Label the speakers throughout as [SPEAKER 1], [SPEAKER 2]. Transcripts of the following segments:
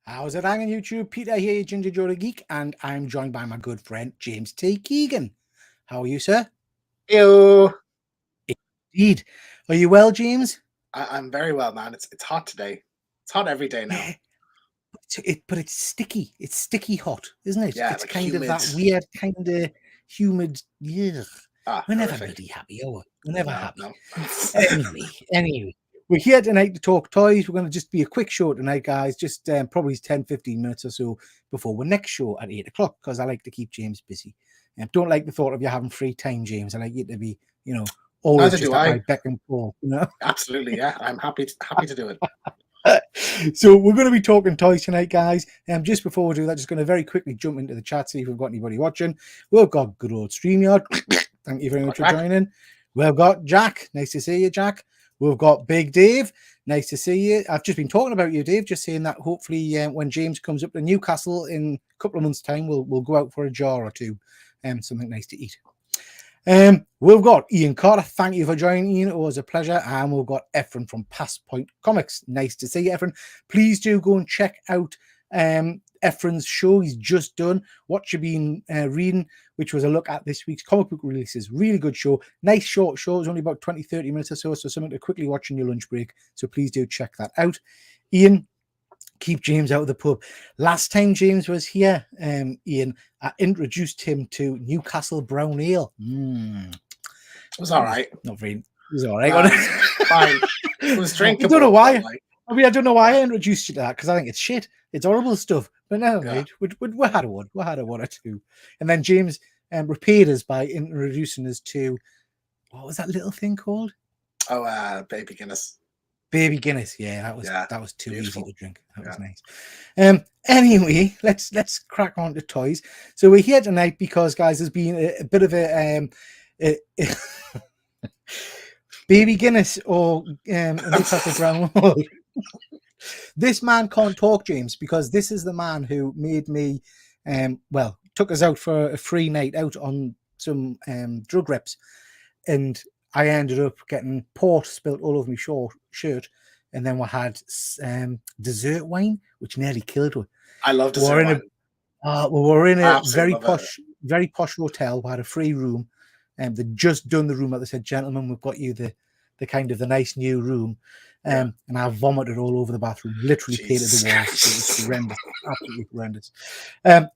[SPEAKER 1] How's it hanging, YouTube? Peter here, Ginger Joe the Geek, and I'm joined by my good friend James T. Keegan. How are you, sir?
[SPEAKER 2] Ew.
[SPEAKER 1] Indeed. Are you well, James?
[SPEAKER 2] I'm very well, man. It's hot today. It's hot every day now.
[SPEAKER 1] Yeah, but it's sticky. It's sticky hot, isn't it?
[SPEAKER 2] Yeah,
[SPEAKER 1] It's
[SPEAKER 2] like
[SPEAKER 1] kind of
[SPEAKER 2] humid.
[SPEAKER 1] that weird kind of humid. Ugh. We're never
[SPEAKER 2] Horrific.
[SPEAKER 1] bloody happy, are we? We're never
[SPEAKER 2] No,
[SPEAKER 1] happy.
[SPEAKER 2] no.
[SPEAKER 1] Anyway, we're here tonight to talk toys. We're going to just be a quick show tonight, guys. Just probably 10-15 minutes or so before our next show at 8 o'clock, because I like to keep James busy. Don't like the thought of you having free time, James. I like you to be, always
[SPEAKER 2] Neither
[SPEAKER 1] just
[SPEAKER 2] do
[SPEAKER 1] at my
[SPEAKER 2] I.
[SPEAKER 1] beck and call,
[SPEAKER 2] Absolutely, yeah. I'm happy to do it.
[SPEAKER 1] So we're going to be talking toys tonight, guys. Just before we do that, just going to very quickly jump into the chat, see if we've got anybody watching. We've got good old StreamYard. Thank you very much for joining. We've got Jack. Nice to see you, Jack. We've got Big Dave. Nice to see you. I've just been talking about you, Dave, just saying that hopefully when James comes up to Newcastle in a couple of months' time, we'll go out for a jar or two, something nice to eat. We've got Ian Carter. Thank you for joining, Ian. It was a pleasure. And we've got Efren from Past Point Comics. Nice to see you, Efren. Please do go and check out Efren's show he's just done. What you've been reading, which was a look at this week's comic book releases. Really good show. Nice short show. It's only about 20-30 minutes or so something to quickly watch in your lunch break. So please do check that out. Ian, keep James out of the pub. Last time James was here, Ian, I introduced him to Newcastle Brown Ale.
[SPEAKER 2] It was all right.
[SPEAKER 1] Not very. It was all right.
[SPEAKER 2] Fine. It was drinkable.
[SPEAKER 1] I don't know why. I don't know why I introduced you to that, because I think it's shit. It's horrible stuff. But no, mate, we had a one. We had a one or two. And then James repaid us by introducing us to, what was that little thing called?
[SPEAKER 2] Oh, Baby Guinness.
[SPEAKER 1] Baby Guinness, that was too
[SPEAKER 2] beautiful.
[SPEAKER 1] Easy to drink. That was nice. Anyway, let's crack on to toys. So we're here tonight because, guys, there's been a bit of a Baby Guinness or Newcastle Brown. This man can't talk, James, because this is the man who made me, took us out for a free night out on some drug reps, and I ended up getting port spilt all over my shirt, and then we had dessert wine, which nearly killed her.
[SPEAKER 2] I love dessert wine.
[SPEAKER 1] We were in a very posh hotel. We had a free room, and they'd just done the room. They said, "Gentlemen, we've got you the kind of the nice new room." And I vomited all over the bathroom, literally painted the walls. It was horrendous, absolutely horrendous.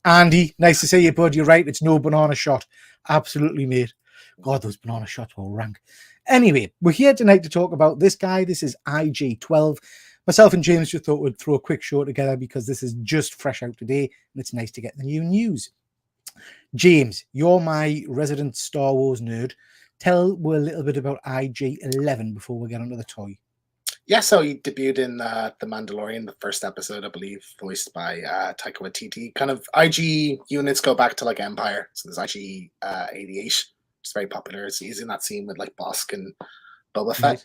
[SPEAKER 1] Andy, nice to see you, bud. You're right. It's no banana shot. Absolutely, mate. God, those banana shots were rank. Anyway, we're here tonight to talk about this guy. This is IG-12. Myself and James just thought we'd throw a quick show together because this is just fresh out today, and it's nice to get the new news. James, you're my resident Star Wars nerd. Tell me a little bit about IG-11 before we get onto the toy.
[SPEAKER 2] Yeah, so he debuted in The Mandalorian, the first episode, I believe, voiced by Taika Waititi. Kind of IG units go back to like Empire. So there's IG-88, which is very popular. He's in that scene with like Bosk and Boba Fett.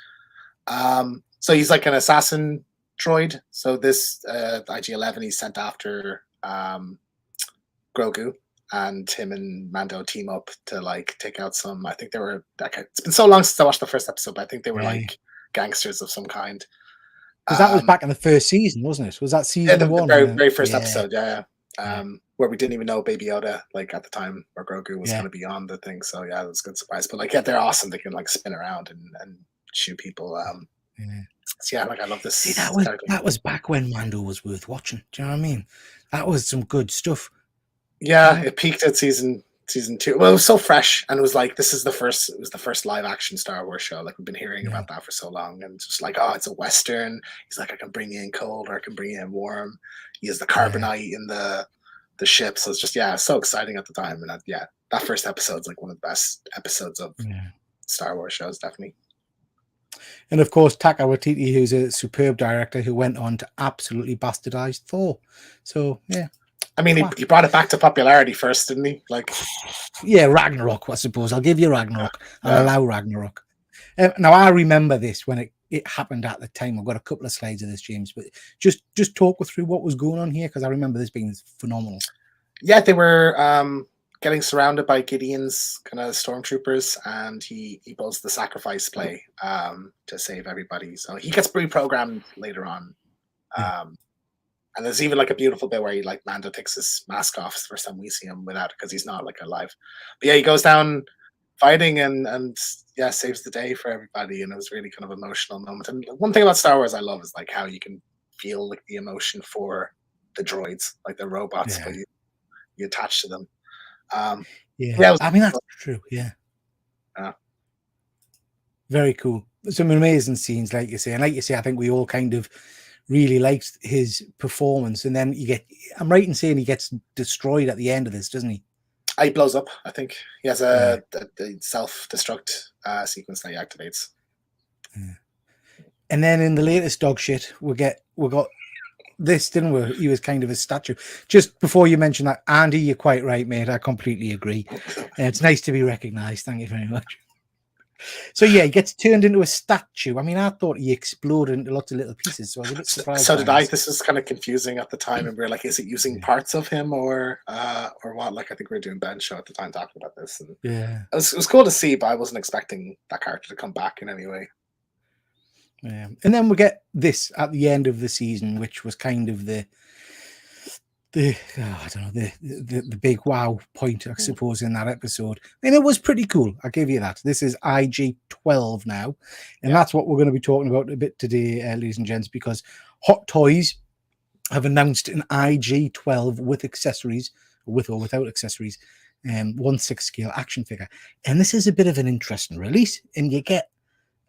[SPEAKER 2] Nice. So he's like an assassin droid. So this IG-11, he's sent after Grogu, and him and Mando team up to like take out some. I think they were. It's been so long since I watched the first episode, but I think they were like gangsters of some kind.
[SPEAKER 1] Because that was back in the first season, wasn't it? Was that season one?
[SPEAKER 2] The very first episode, where we didn't even know Baby Yoda, like at the time, where Grogu was going to be on the thing. So yeah, it was a good surprise. But like, they're awesome. They can like spin around and shoot people. So yeah, like I love this.
[SPEAKER 1] See, that was back when Mando was worth watching. Do you know what I mean? That was some good stuff.
[SPEAKER 2] Yeah, it peaked at season 2. Well, it was so fresh, and it was like it was the first live action Star Wars show. Like we've been hearing about that for so long, and it's just like, oh, it's a Western. He's like, I can bring you in cold or I can bring you in warm. He has the carbonite in the ship, so it's just so exciting at the time. And that first episode's like one of the best episodes of Star Wars shows, definitely.
[SPEAKER 1] And of course, Taika Waititi, who's a superb director who went on to absolutely bastardize Thor. So yeah.
[SPEAKER 2] I mean, he brought it back to popularity first, didn't he? Like,
[SPEAKER 1] yeah, Ragnarok, I suppose. I'll give you Ragnarok. I'll allow Ragnarok. Now, I remember this when it happened at the time. I've got a couple of slides of this, James, but just talk us through what was going on here, because I remember this being phenomenal.
[SPEAKER 2] Yeah, they were getting surrounded by Gideon's kind of stormtroopers, and he pulls the sacrifice play to save everybody. So he gets reprogrammed later on. And there's even like a beautiful bit where he like Mando takes his mask off. It's the first time we see him without it because he's not like alive. But yeah, he goes down fighting and yeah, saves the day for everybody. And it was really kind of emotional moment. And one thing about Star Wars I love is like how you can feel like the emotion for the droids, like the robots,
[SPEAKER 1] Yeah.
[SPEAKER 2] but you attach to them. Um,
[SPEAKER 1] Yeah.
[SPEAKER 2] yeah, it was,
[SPEAKER 1] I mean, that's true. Yeah.
[SPEAKER 2] uh,
[SPEAKER 1] Very cool. Some amazing scenes, like you say. And like you say, I think we all kind of really liked his performance. And then I'm right in saying he gets destroyed at the end of this, doesn't he?
[SPEAKER 2] he blows up. I think he has
[SPEAKER 1] Yeah.
[SPEAKER 2] a self-destruct sequence that he activates.
[SPEAKER 1] Yeah. And then in the latest dog shit, we got this, didn't we? He was kind of a statue. Just before you mention that, Andy, you're quite right, mate. I completely agree. It's nice to be recognised. Thank you very much. So yeah, he gets turned into a statue. I mean, I thought he exploded into lots of little pieces, so I was a bit surprised.
[SPEAKER 2] So did I. This was kind of confusing at the time, and we are like, is it using
[SPEAKER 1] Yeah.
[SPEAKER 2] parts of him or what? Like, I think we were doing Ben's show at the time talking about this, and
[SPEAKER 1] Yeah.
[SPEAKER 2] it was cool to see, but I wasn't expecting that character to come back in any way.
[SPEAKER 1] Yeah. And then we get this at the end of the season, which was kind of the I don't know, the big wow point, I suppose, in that episode. And it was pretty cool. I'll give you that. This is IG-12 now. And that's what we're going to be talking about a bit today, ladies and gents, because Hot Toys have announced an IG-12 with accessories, with or without accessories, 1/6 scale action figure. And this is a bit of an interesting release, and you get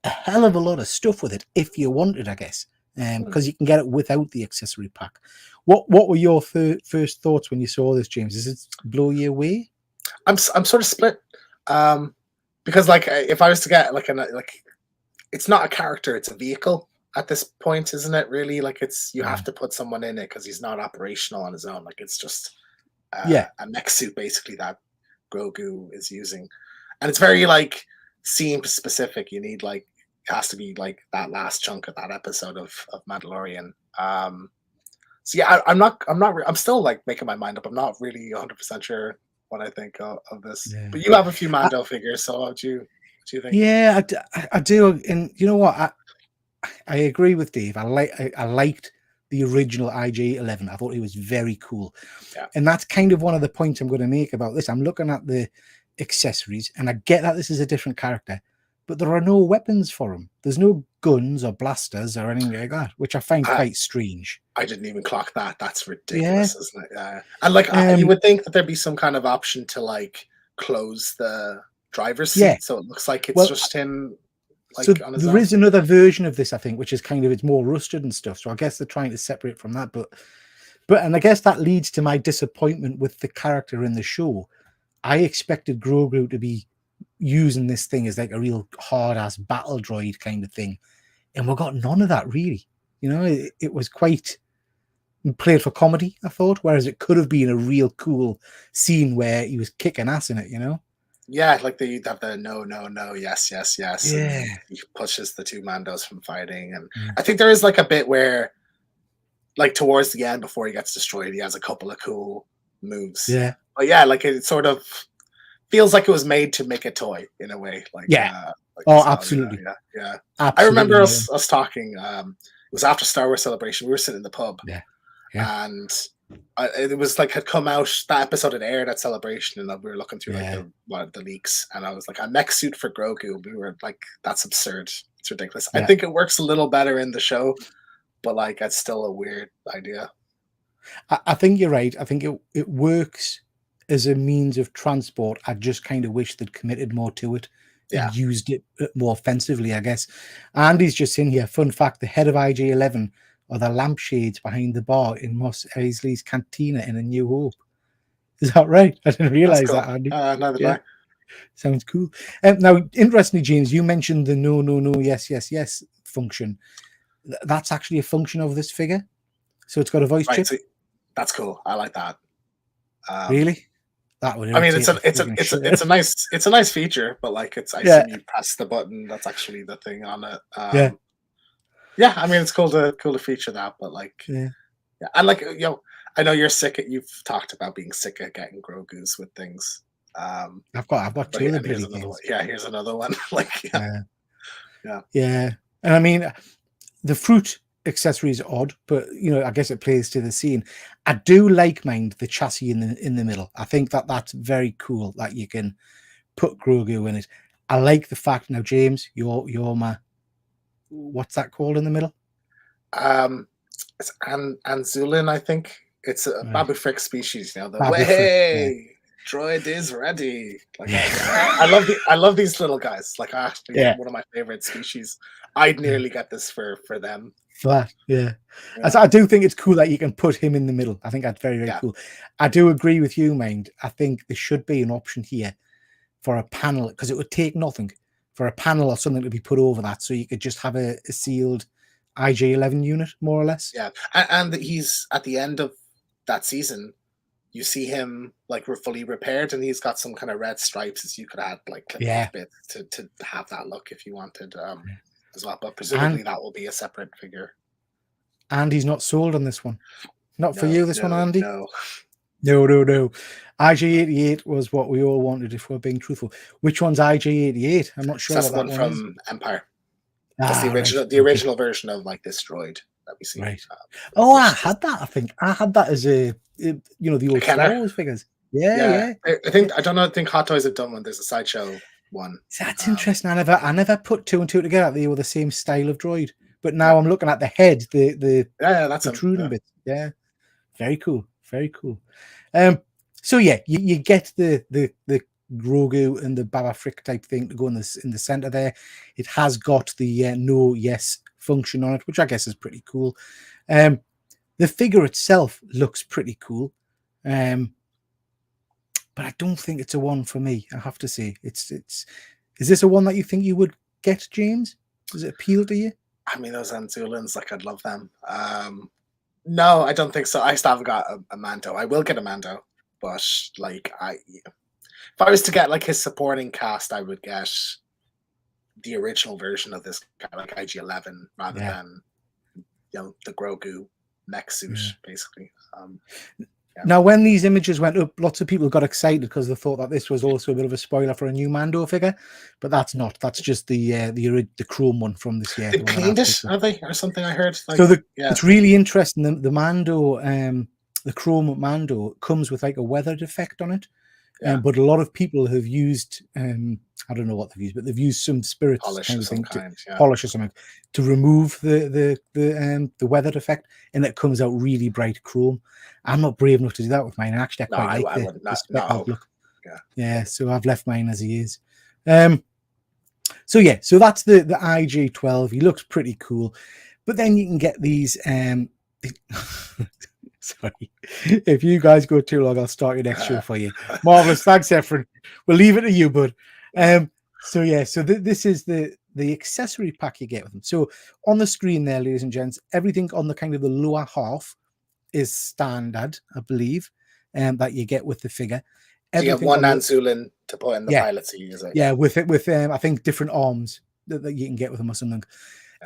[SPEAKER 1] a hell of a lot of stuff with it if you want it, I guess, because you can get it without the accessory pack. What were your first thoughts when you saw this, James? Does it blow you away?
[SPEAKER 2] I'm sort of split, because like if I was to get like it's not a character, it's a vehicle at this point, isn't it? Really, like you have to put someone in it because he's not operational on his own. Like it's just a mech suit basically that Grogu is using, and it's very like scene specific. You need like it has to be like that last chunk of that episode of Mandalorian. So yeah, I'm still like making my mind up. I'm not really 100% sure what I think of this.
[SPEAKER 1] Yeah.
[SPEAKER 2] But you have a few Mando figures, so what do you think?
[SPEAKER 1] Yeah, I do. And you know what? I agree with Dave. I liked the original IG-11. I thought it was very cool.
[SPEAKER 2] Yeah.
[SPEAKER 1] And that's kind of one of the points I'm going to make about this. I'm looking at the accessories, and I get that this is a different character, but there are no weapons for him. There's no guns or blasters or anything like that, which I find quite strange.
[SPEAKER 2] I didn't even clock that. That's ridiculous, isn't it? Yeah. And like you would think that there'd be some kind of option to like close the driver's seat, so it looks like it's just him. Like,
[SPEAKER 1] so there is another version of this, I think, which is kind of it's more rusted and stuff. So I guess they're trying to separate from that, but and I guess that leads to my disappointment with the character in the show. I expected Grogu to be using this thing as like a real hard-ass battle droid kind of thing, and we got none of that really. You know, it was quite played for comedy, I thought, whereas it could have been a real cool scene where he was kicking ass in it, you know.
[SPEAKER 2] Yeah, like they have the no, yes.
[SPEAKER 1] Yeah,
[SPEAKER 2] and he pushes the two Mandos from fighting, and I think there is like a bit where, like towards the end before he gets destroyed, he has a couple of cool moves.
[SPEAKER 1] Yeah,
[SPEAKER 2] but yeah, like it sort of feels like it was made to make a toy in a way. Like like
[SPEAKER 1] absolutely,
[SPEAKER 2] yeah.
[SPEAKER 1] Absolutely.
[SPEAKER 2] I remember us talking. It was after Star Wars Celebration. We were sitting in the pub, and it was like had come out that episode had aired at Celebration, and we were looking through like the leaks, and I was like, a mech suit for Grogu. We were like, that's absurd. It's ridiculous. I think it works a little better in the show, but like it's still a weird idea.
[SPEAKER 1] I think you're right. I think it works as a means of transport. I just kind of wish they'd committed more to it and used it more offensively, I guess. Andy's just in here. Fun fact, the head of IG-11 are the lampshades behind the bar in Mos Eisley's cantina in A New Hope. Is that right? I didn't realize that, Andy.
[SPEAKER 2] Neither did I.
[SPEAKER 1] Sounds cool. Now, interestingly, James, you mentioned the no, yes function. That's actually a function of this figure. So it's got a voice chip.
[SPEAKER 2] So that's cool. I like that.
[SPEAKER 1] Really? That would.
[SPEAKER 2] I mean, it's a nice feature, but like I assume you press the button. That's actually the thing on it. Yeah. I mean, it's cool to feature that, but like, and like I know you've talked about being sick of getting Grogu's with things.
[SPEAKER 1] I've got two of the bloody things.
[SPEAKER 2] Here's another one. Like,
[SPEAKER 1] And I mean, the fruit accessory is odd, but you know, I guess it plays to the scene. I do like the chassis in the middle. I think that's very cool that you can put Grogu in it. I like the fact now, James, you're my, what's that called in the middle?
[SPEAKER 2] It's Anzulin, I think. It's a
[SPEAKER 1] Right.
[SPEAKER 2] Babu Frick species. You know, the
[SPEAKER 1] Babu Frick, yeah.
[SPEAKER 2] way droid is ready. Like I love these little guys. Like actually
[SPEAKER 1] Yeah.
[SPEAKER 2] one of my favorite species. I'd nearly get this for them.
[SPEAKER 1] Flat, yeah.
[SPEAKER 2] Yeah.
[SPEAKER 1] I do think it's cool that you can put him in the middle. I think that's very, very
[SPEAKER 2] Yeah.
[SPEAKER 1] cool. I do agree with you, Mind. I think there should be an option here for a panel, because it would take nothing for a panel or something to be put over that, so you could just have a sealed IG-11 unit, more or less.
[SPEAKER 2] Yeah, and he's at the end of that season. You see him like we're fully repaired, and he's got some kind of red stripes. As you could add like clip
[SPEAKER 1] Yeah.
[SPEAKER 2] off bits to have that look if you wanted as well. But presumably that will be a separate figure.
[SPEAKER 1] And he's not sold on this one. Not for you, this one, Andy.
[SPEAKER 2] No.
[SPEAKER 1] IG-88 was what we all wanted, if we're being truthful. Which one's IG-88? I'm not sure.
[SPEAKER 2] So that's
[SPEAKER 1] what
[SPEAKER 2] the
[SPEAKER 1] that
[SPEAKER 2] one
[SPEAKER 1] one
[SPEAKER 2] from
[SPEAKER 1] is.
[SPEAKER 2] Empire. That's the original,
[SPEAKER 1] right.
[SPEAKER 2] the original version of like this droid that we see.
[SPEAKER 1] Right. I had that. I think I had that as the old Star Wars figures. Yeah.
[SPEAKER 2] I think Hot Toys have done one. There's a sideshow one.
[SPEAKER 1] That's interesting. I never put two and two together. They were the same style of droid. But now I'm looking at the head,
[SPEAKER 2] that's
[SPEAKER 1] protruding bit. Yeah. Very cool. Very cool. So yeah, you get the Grogu and the Baba Frick type thing to go in the center there. It has got the no yes function on it, which I guess is pretty cool. The figure itself looks pretty cool, but I don't think it's a one for me. I have to say, it's. Is this a one that you think you would get, James? Does it appeal to you?
[SPEAKER 2] I mean, those Anzulans, like I'd love them. No, I don't think so. I still haven't got a Mando. I will get a Mando, but like if I was to get like his supporting cast, I would get the original version of this guy, like IG-11, rather than the Grogu mech suit, basically.
[SPEAKER 1] Now, when these images went up, lots of people got excited because they thought that this was also a bit of a spoiler for a new Mando figure, but that's not. That's just the chrome one from this year.
[SPEAKER 2] They cleaned it, have they, or something? I heard. Like,
[SPEAKER 1] so it's really interesting. The Mando, the chrome Mando, comes with like a weathered effect on it. But a lot of people have used, I don't know what they've used, but they've used some spirits
[SPEAKER 2] polish
[SPEAKER 1] kind of thing
[SPEAKER 2] polish
[SPEAKER 1] or something to remove the weathered effect, and it comes out really bright chrome. I'm not brave enough to do that with mine. Actually, I quite like the spec outlook. Yeah, so I've left mine as he is. So that's the IG-12. He looks pretty cool, but then you can get these. Sorry, if you guys go too long, I'll start your next show for you. Marvelous, thanks, Efren. We'll leave it to you, bud. So this is the accessory pack you get with them. So on the screen there, ladies and gents, everything on the kind of the lower half is standard, I believe, that you get with the figure.
[SPEAKER 2] So you have one Anzulin to put in the pilot seat, is it?
[SPEAKER 1] Yeah, with I think different arms that you can get with them or something.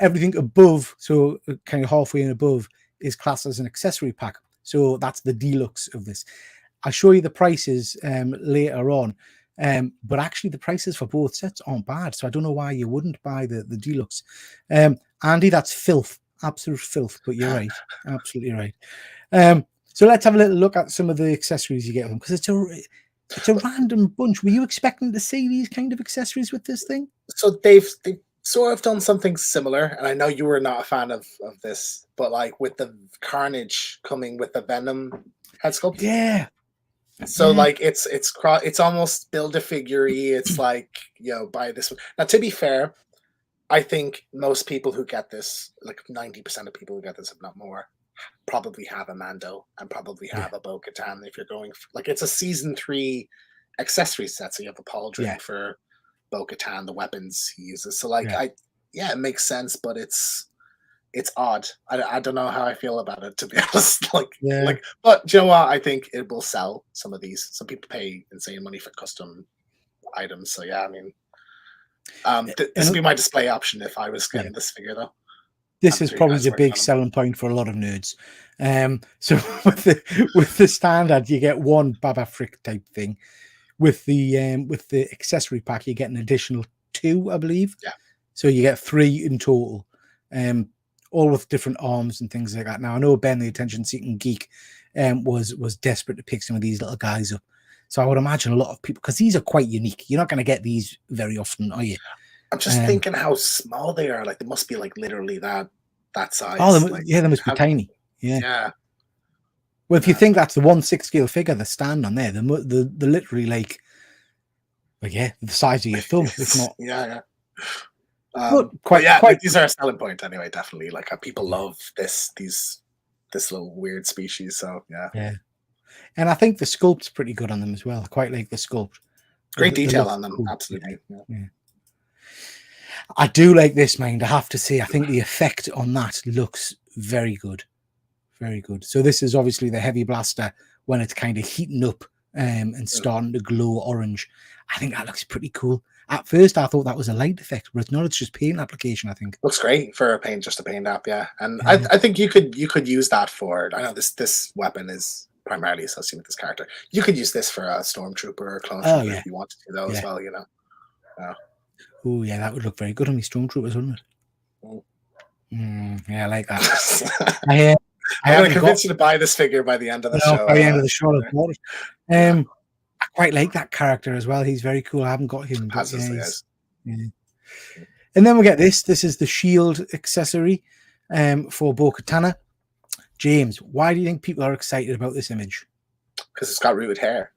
[SPEAKER 1] Everything above, so kind of halfway and above, is classed as an accessory pack. So that's the deluxe of this. I'll show you the prices later on. But actually the prices for both sets aren't bad. So I don't know why you wouldn't buy the deluxe. Andy, that's filth. Absolute filth. But you're right. Absolutely right. So let's have a little look at some of the accessories you get with them, because it's a random bunch. Were you expecting to see these kind of accessories with this thing?
[SPEAKER 2] So they've sort of done something similar, and I know you were not a fan of this, but like with the Carnage coming with the Venom head sculpt.
[SPEAKER 1] Yeah.
[SPEAKER 2] So like it's almost build a figure. It's like, buy this one. Now, to be fair, I think most people who get this, like 90% of people who get this, if not more, probably have a Mando and probably have a Bo-Katan. If you're going like, it's a season 3 accessory set, so you have a pauldron for Bo-Katan, the weapons he uses. So like it makes sense, but it's odd. I don't know how I feel about it, to be honest. But do you know what? I think it will sell some of these. Some people pay insane money for custom items. So yeah, I mean, this would be my display option if I was getting this figure, though.
[SPEAKER 1] This is probably the big selling point for a lot of nerds. So with the standard, you get one Baba Frick type thing. With the accessory pack, you get an additional 2, I believe.
[SPEAKER 2] Yeah.
[SPEAKER 1] So you get 3 in total. all with different arms and things like that. Now I know Ben, the attention-seeking geek, was desperate to pick some of these little guys up. So I would imagine a lot of people, because these are quite unique. You're not going to get these very often, are you?
[SPEAKER 2] I'm just thinking how small they are. Like they must be like literally that size.
[SPEAKER 1] Oh,
[SPEAKER 2] Like,
[SPEAKER 1] yeah, they must be tiny. Yeah.
[SPEAKER 2] Yeah.
[SPEAKER 1] Well, if you think that's the 1/6 scale figure they stand on there, they're literally like yeah, the size of your thumb, if not.
[SPEAKER 2] Yeah.
[SPEAKER 1] But
[SPEAKER 2] quite,
[SPEAKER 1] quite.
[SPEAKER 2] like, these are a selling point anyway. Definitely, like people love this little weird species. So
[SPEAKER 1] yeah. And I think the sculpt's pretty good on them as well. I quite like the sculpt.
[SPEAKER 2] Great detail on them, cool. Absolutely.
[SPEAKER 1] Yeah. I do like this, mind. I have to say, I think the effect on that looks very good. Very good. So this is obviously the heavy blaster when it's kind of heating up and starting to glow orange. I think that looks pretty cool. At first, I thought that was a light effect, but it's not. It's just paint application, I think.
[SPEAKER 2] Looks great for just a paint app, yeah. And yeah. I think you could use that for. I know this weapon is primarily associated with this character. You could use this for a stormtrooper or a clone trooper if you wanted to, though, as well. You know.
[SPEAKER 1] Oh yeah, that would look very good on these stormtroopers, wouldn't it? Yeah, I like that.
[SPEAKER 2] I'm going to convince you to buy this figure by the end of the show.
[SPEAKER 1] By the end of the show, I quite like that character as well. He's very cool. I haven't got him. But And then we get this. This is the shield accessory for Bo-Katan. James, why do you think people are excited about this image?
[SPEAKER 2] Because it's got rooted hair.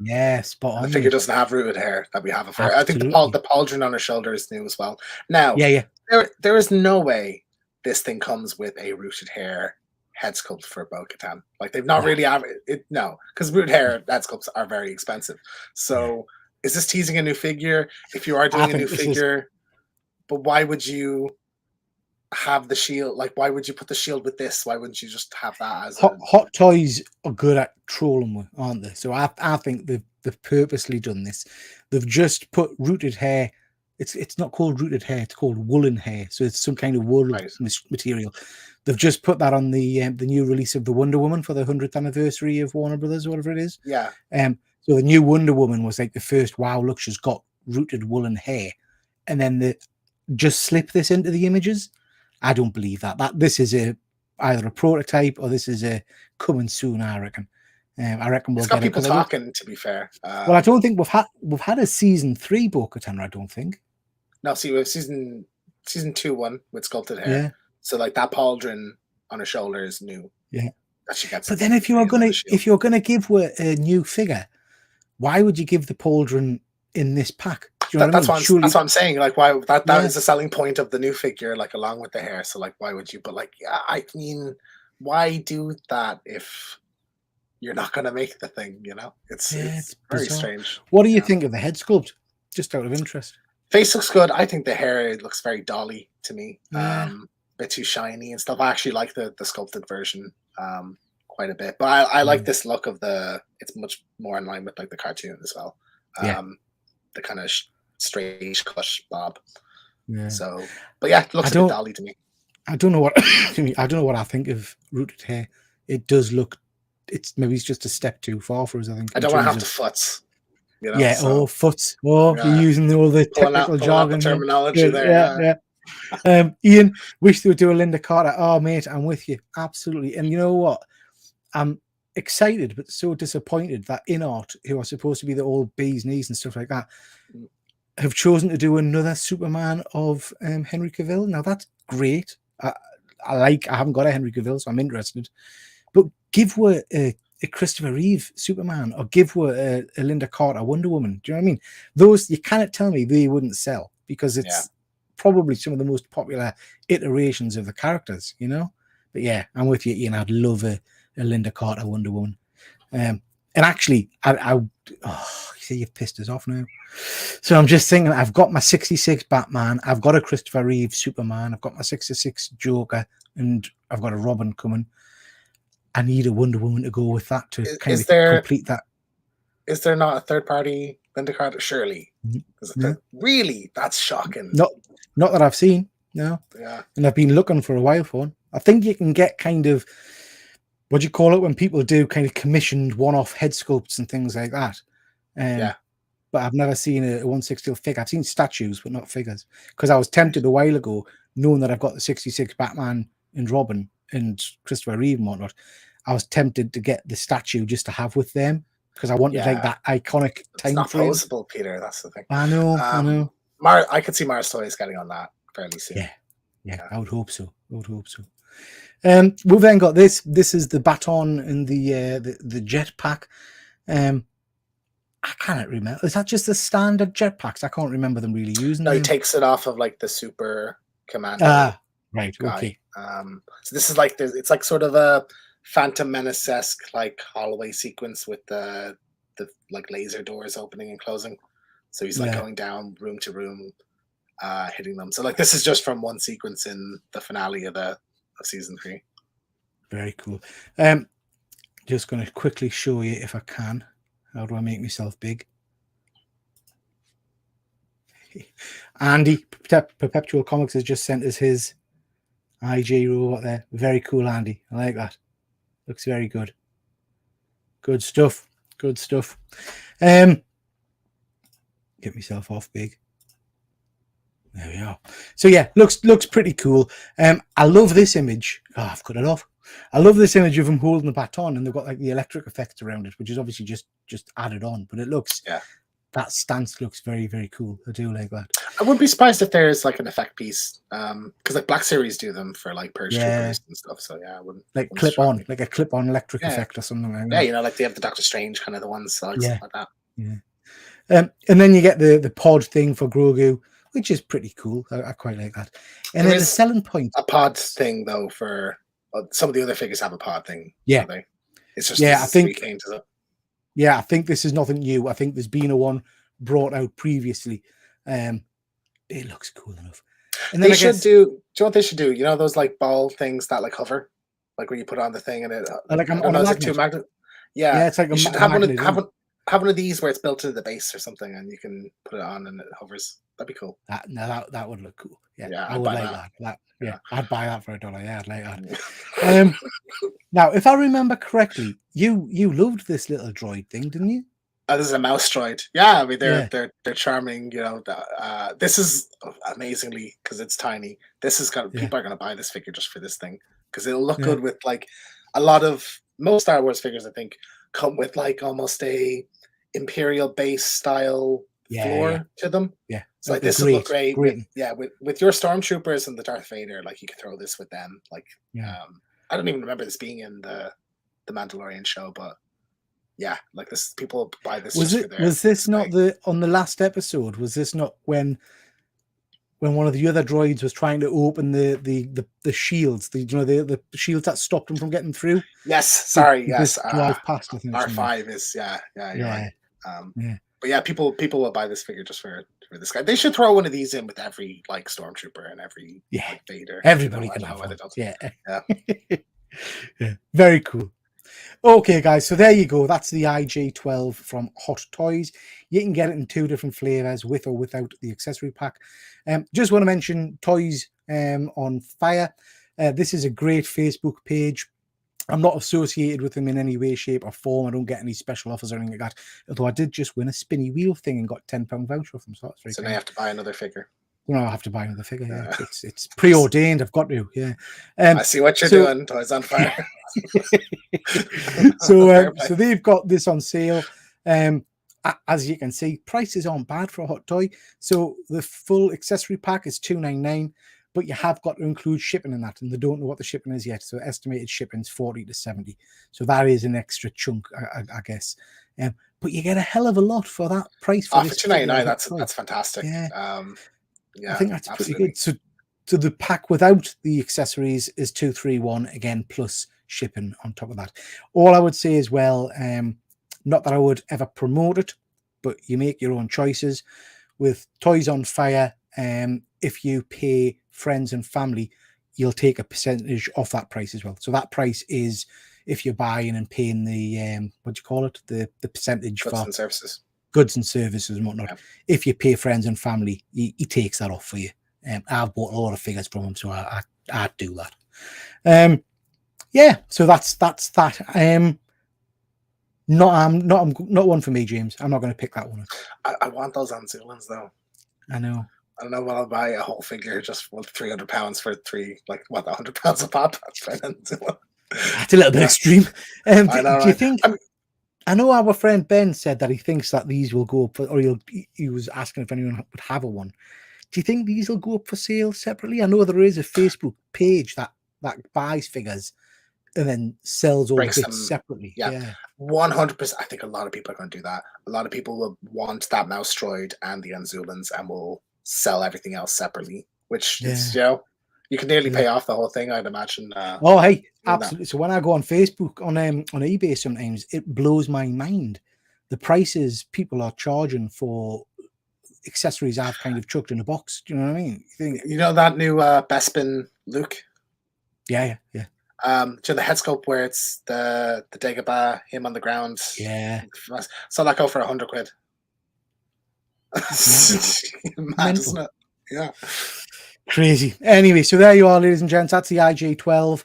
[SPEAKER 1] Yeah, spot on.
[SPEAKER 2] The figure doesn't have rooted hair that we have of her. I think the pauldron on her shoulder is new as well. Now, there is no way this thing comes with a rooted hair head sculpt for Bo-Katan. Like they've not really have it. No, because rooted hair head sculpts are very expensive. So is this teasing a new figure? If you are doing a new figure, but why would you have the shield? Like, why would you put the shield with this? Why wouldn't you just have that as
[SPEAKER 1] Hot Toys are good at trolling, aren't they? So I think they've purposely done this. They've just put rooted hair. It's not called rooted hair. It's called woolen hair. So it's some kind of wool material. They've just put that on the new release of the Wonder Woman for the 100th anniversary of Warner Brothers, or whatever it is.
[SPEAKER 2] Yeah.
[SPEAKER 1] So the new Wonder Woman was like the first. Wow, look, she's got rooted woolen hair, and then they just slip this into the images. I don't believe that. This is either a prototype or this is a coming soon. I reckon. I reckon we'll
[SPEAKER 2] get people
[SPEAKER 1] it.
[SPEAKER 2] talking. To be fair,
[SPEAKER 1] well, I don't think we've had a season 3 Bo-Katan. I don't think.
[SPEAKER 2] No, see, we have season 2 one with sculpted hair. Yeah. So like that pauldron on her shoulder is new.
[SPEAKER 1] Yeah.
[SPEAKER 2] That she gets.
[SPEAKER 1] But then if you're gonna give her a new figure, why would you give the pauldron in this pack? Do you know
[SPEAKER 2] that's what I'm saying. Like, why that is the selling point of the new figure, like along with the hair. So like, why would you? But like, yeah, I mean, why do that if you're not going to make the thing? You know, it's very strange.
[SPEAKER 1] What do you think of the head sculpt? Just out of interest.
[SPEAKER 2] Face looks good. I think the hair looks very dolly to me. A bit too shiny and stuff. I actually like the sculpted version quite a bit, but I like this look of it's much more in line with like the cartoon as well. The kind of straight cut bob. Yeah. So, but yeah, it looks a bit dolly to me.
[SPEAKER 1] I don't know what I don't know what I think of rooted hair. It does look. Maybe it's just a step too far for us. I think.
[SPEAKER 2] I don't want to have the foots.
[SPEAKER 1] You know, foots. You're using all the technical jargon,
[SPEAKER 2] terminology there.
[SPEAKER 1] Yeah. Ian, wish they would do a Linda Carter. Oh, mate, I'm with you. Absolutely. And you know what? I'm excited, but so disappointed that InArt, who are supposed to be the old bee's knees and stuff like that, have chosen to do another Superman of Henry Cavill. Now, that's great. I haven't got a Henry Cavill, so I'm interested. But give her a Christopher Reeve Superman, or give her a Linda Carter Wonder Woman. Do you know what I mean? Those, you cannot tell me they wouldn't sell, because it's probably some of the most popular iterations of the characters, you know? But yeah, I'm with you, Ian. I'd love a Linda Carter Wonder Woman. And actually, you see, you've pissed us off now. So I'm just thinking, I've got my 66 Batman, I've got a Christopher Reeve Superman, I've got my 66 Joker, and I've got a Robin coming. I need a Wonder Woman to go with that to complete that.
[SPEAKER 2] Is there not a third party Linda Carter? Surely. Really? That's shocking.
[SPEAKER 1] Not that I've seen. No.
[SPEAKER 2] Yeah.
[SPEAKER 1] And I've been looking for a while for one. I think you can get kind of, what do you call it, when people do kind of commissioned one-off head sculpts and things like that. But I've never seen a 1/6 figure. I've seen statues, but not figures. Because I was tempted a while ago knowing that I've got the 66 Batman and Robin and Christopher Reeve and whatnot, I was tempted to get the statue just to have with them because I wanted like that iconic
[SPEAKER 2] It's
[SPEAKER 1] time
[SPEAKER 2] not
[SPEAKER 1] frame.
[SPEAKER 2] posable, Peter. That's the thing.
[SPEAKER 1] I know.
[SPEAKER 2] I could see Mars Toys getting on that fairly soon.
[SPEAKER 1] Yeah, I would hope so. We've then got this. This is the baton and the jetpack. I cannot remember. Is that just the standard jetpacks? I can't remember them really using.
[SPEAKER 2] No,
[SPEAKER 1] them.
[SPEAKER 2] He takes it off of like the super commando.
[SPEAKER 1] Right.
[SPEAKER 2] Guy.
[SPEAKER 1] Okay.
[SPEAKER 2] So this is like it's like sort of a Phantom Menace-esque like hallway sequence with the like laser doors opening and closing. So he's like going down room to room, hitting them. So like this is just from one sequence in the finale of season 3.
[SPEAKER 1] Very cool. Just going to quickly show you if I can. How do I make myself big? Andy, Perpetual Comics has just sent us his IG robot there. Very cool, Andy. I like that. Looks very good. Good stuff. Get myself off big. There we are. So yeah, looks pretty cool. I love this image. Oh, I've cut it off. I love this image of him holding the baton, and they've got like the electric effects around it, which is obviously just added on. But it looks, that stance looks very, very cool. I do like that.
[SPEAKER 2] I wouldn't be surprised if there's like an effect piece, because like Black Series do them for like Purge Troopers and stuff. So yeah, I wouldn't
[SPEAKER 1] like clip on, like a clip on electric effect or something like that.
[SPEAKER 2] Yeah, you know, like they have the Doctor Strange kind of the ones like that.
[SPEAKER 1] Yeah. And then you get the pod thing for Grogu, which is pretty cool. I quite like that. And then the selling point,
[SPEAKER 2] a pod thing though for some of the other figures have a pod thing.
[SPEAKER 1] Yeah,
[SPEAKER 2] it's just
[SPEAKER 1] I think.
[SPEAKER 2] Yeah,
[SPEAKER 1] I think this is nothing new. I think there's been a one brought out previously. It looks cool enough. And then
[SPEAKER 2] they should do. Do you know what they should do? You know those like ball things that like hover, like where you put on the thing and it.
[SPEAKER 1] Like
[SPEAKER 2] I don't know, is it two magnet? Yeah,
[SPEAKER 1] it's like
[SPEAKER 2] you should have one of these where it's built into the base or something, and you can put it on and it hovers. That'd be cool.
[SPEAKER 1] That would look cool. Yeah, I
[SPEAKER 2] I'd
[SPEAKER 1] would
[SPEAKER 2] buy
[SPEAKER 1] like that. Yeah, I'd buy that for $1. Yeah, I'd like that. Now, if I remember correctly, you loved this little droid thing, didn't you?
[SPEAKER 2] This is a mouse droid. Yeah, I mean they're charming. You know, this is amazingly because it's tiny. This is people are gonna buy this figure just for this thing because it'll look good with like a lot of most Star Wars figures. I think come with like almost a Imperial base style floor to them.
[SPEAKER 1] Yeah,
[SPEAKER 2] so like this would look great. With your Stormtroopers and the Darth Vader. Like you could throw this with them. Like I don't even remember this being in the Mandalorian show, but. Yeah, like this, people buy this.
[SPEAKER 1] Was this not on the last episode? Was this not when one of the other droids was trying to open the shields? The shields that stopped him from getting through.
[SPEAKER 2] Yes, sorry. Yes,
[SPEAKER 1] drive past. I think
[SPEAKER 2] R5 is you're right. But yeah, people will buy this figure just for this guy. They should throw one of these in with every like Stormtrooper and every like, Vader.
[SPEAKER 1] Everybody can have one. Yeah, very cool. Okay, guys, so there you go. That's the IG-12 from Hot Toys. You can get it in 2 different flavors, with or without the accessory pack. Just want to mention Toys on Fire. This is a great Facebook page. I'm not associated with them in any way, shape, or form. I don't get any special offers or anything like that. Although I did just win a spinny wheel thing and got £10 voucher from. So
[SPEAKER 2] now you have to buy another figure.
[SPEAKER 1] No, I have to buy another figure. Yeah, it's preordained. I've got to. Yeah.
[SPEAKER 2] I see what you're doing. Toys on Fire.
[SPEAKER 1] So they've got this on sale. As you can see, prices aren't bad for a Hot Toy. So the full accessory pack is $299, but you have got to include shipping in that, and they don't know what the shipping is yet. So estimated shipping is $40 to $70. So that is an extra chunk, I guess. But you get a hell of a lot for that price.
[SPEAKER 2] For $299, that's fantastic.
[SPEAKER 1] I think that's pretty good. So the pack without the accessories is $231 again, plus shipping on top of that. All I would say as well, not that I would ever promote it, but you make your own choices. With Toys on Fire, if you pay friends and family, you'll take a percentage off that price as well. So that price is if you're buying and paying the what do you call it, the percentage
[SPEAKER 2] goods
[SPEAKER 1] for
[SPEAKER 2] and services.
[SPEAKER 1] Goods and services and whatnot. If you pay friends and family, he takes that off for you. I've bought a lot of figures from him, so I'd do that. So that's that. Not one for me, James. I'm not going to pick that one.
[SPEAKER 2] I want those Anzulans though.
[SPEAKER 1] I know.
[SPEAKER 2] I don't know what I'll buy a whole figure just for £300 for three, like what, £100 a pop. That's fine.
[SPEAKER 1] That's a little bit
[SPEAKER 2] Yeah,
[SPEAKER 1] extreme.
[SPEAKER 2] I know,
[SPEAKER 1] Do you
[SPEAKER 2] right?
[SPEAKER 1] think? I know our friend Ben said that he thinks that these will go up for, or he was asking if anyone would have a one. Do you think these will go up for sale separately? I know there is a Facebook page that buys figures and then sells all the
[SPEAKER 2] Breaks
[SPEAKER 1] bits
[SPEAKER 2] them.
[SPEAKER 1] separately.
[SPEAKER 2] Yeah,
[SPEAKER 1] Yeah,
[SPEAKER 2] 100%. I think a lot of people are going to do that. A lot of people will want that mouse droid and the Unzulans and will sell everything else separately, which is,
[SPEAKER 1] yeah,
[SPEAKER 2] you can nearly
[SPEAKER 1] yeah.
[SPEAKER 2] pay off the whole thing, I'd imagine.
[SPEAKER 1] Oh, hey,
[SPEAKER 2] Doing that.
[SPEAKER 1] absolutely. So when I go on Facebook on eBay, sometimes it blows my mind the prices people are charging for accessories I've kind of chucked in a box. Do you know what I mean? You think,
[SPEAKER 2] You know that new Bespin Luke?
[SPEAKER 1] yeah,
[SPEAKER 2] To the head sculpt where it's the Dagobah, him on the ground.
[SPEAKER 1] yeah.
[SPEAKER 2] So that go for £100.
[SPEAKER 1] Mental,
[SPEAKER 2] Mad,
[SPEAKER 1] mental.
[SPEAKER 2] isn't it? Yeah.
[SPEAKER 1] Crazy. Anyway, so there you are, ladies and gents. That's the IG-12.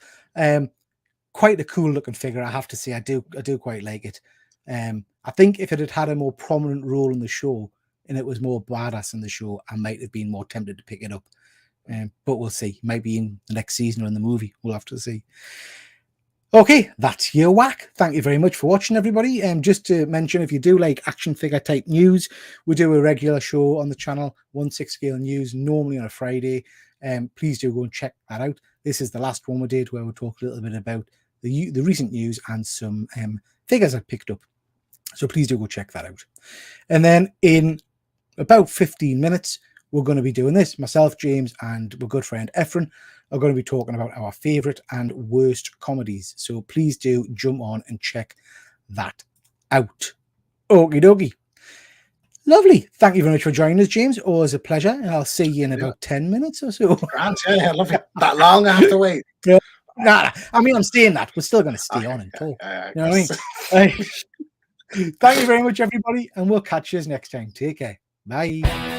[SPEAKER 1] Quite a cool looking figure, I have to say. I do quite like it. I think if it had had a more prominent role in the show and it was more badass in the show, I might have been more tempted to pick it up. But we'll see. Maybe in the next season or in the movie. We'll have to see. Okay, that's your whack. Thank you very much for watching, everybody. Just to mention, if you do like action figure type news, we do a regular show on the channel, 1/6 scale news, normally on a Friday. Please do go and check that out. This is the last one we did where we talk a little bit about the recent news and some figures I picked up. So please do go check that out. And then in about 15 minutes, we're going to be doing this. Myself, James, and my good friend Efren are going to be talking about our favourite and worst comedies. So please do jump on and check that out. Okie dokie. Lovely. Thank you very much for joining us, James. Always a pleasure. And I'll see you in about 10 minutes or so.
[SPEAKER 2] Grand, yeah, lovely. That long I have to wait.
[SPEAKER 1] Nah, I mean, I'm saying that. We're still going to stay on and talk. You know what I mean? Thank you very much, everybody. And we'll catch you next time. Take care. Bye.